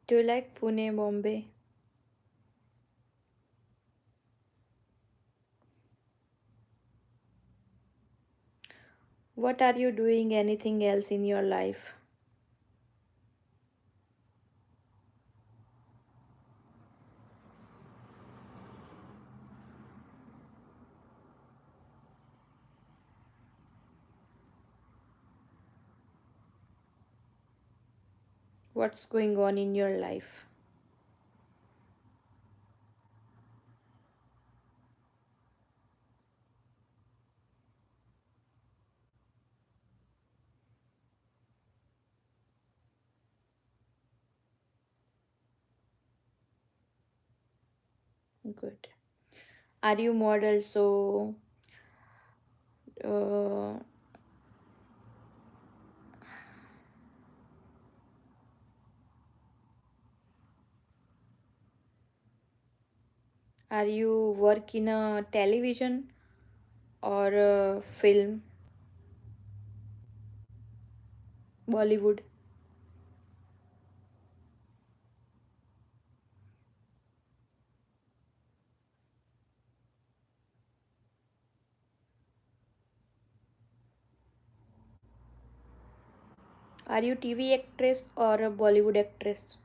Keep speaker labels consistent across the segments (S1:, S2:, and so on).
S1: Do you like Pune, Bombay? What are you doing anything else in your life? What's going on in your life? Good. Are you model? So, uh, are you work in a television or a film, Bollywood? Are you TV actress or a Bollywood actress?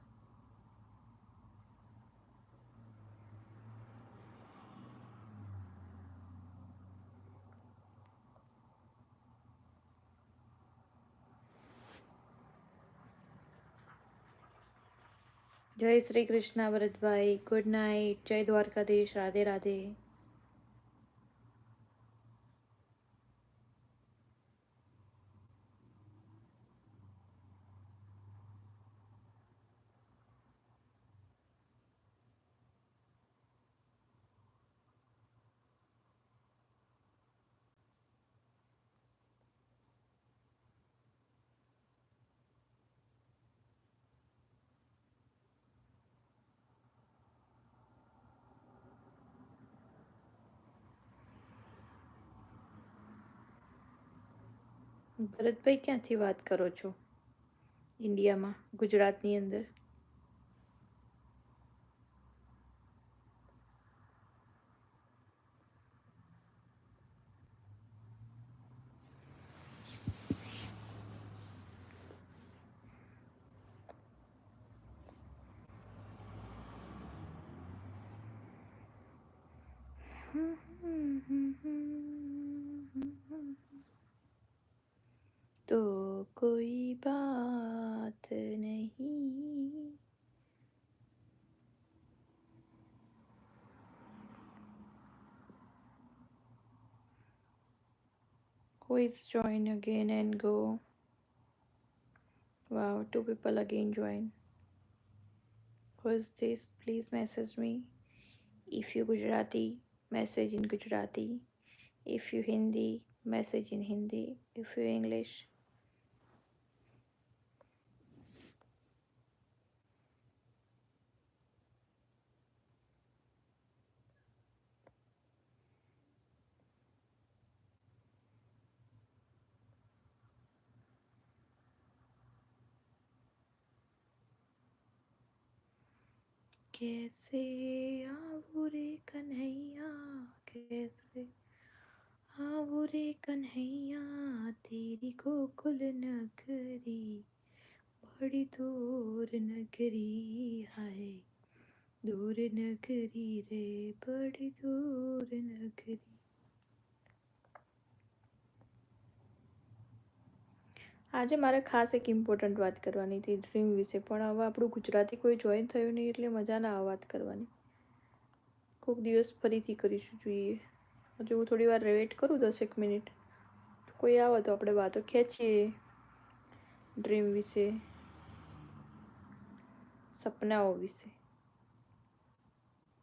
S1: जय श्री कृष्णा भरत भाई, good night, जय द्वारकाधीश, राधे राधे. ભરતભાઈ ક્યાંથી વાત કરો છો? ઇન્ડિયામાં, ગુજરાતની અંદર? तो कोई बात नहीं. Who is join again and go? Wow, two people again join. Who is this? Please message me. If you Gujarati, message in Gujarati. If you Hindi, message in Hindi. If you English. कैसे आऊं रे कन्हैया, कैसे आऊं रे कन्हैया, तेरी गोकुल नगरी बड़ी दूर नगरी है, दूर नगरी रे बड़ी दूर नगरी. આજે મારે ખાસ એક ઇમ્પોર્ટન્ટ વાત કરવાની હતી ડ્રીમ વિશે, પણ હવે આપણું ગુજરાતી કોઈ જોઈન થયું નહીં એટલે મજા ના આવે વાત કરવાની. કોઈક દિવસ ફરીથી કરીશું, જોઈએ. હજુ હું થોડી વાર વેઇટ કરું, 10 એક મિનિટ. કોઈ આવે તો આપણે વાતો ખેંચીએ ડ્રીમ વિશે, સપનાઓ વિશે.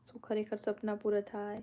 S1: શું ખરેખર સપના પૂરા થાય?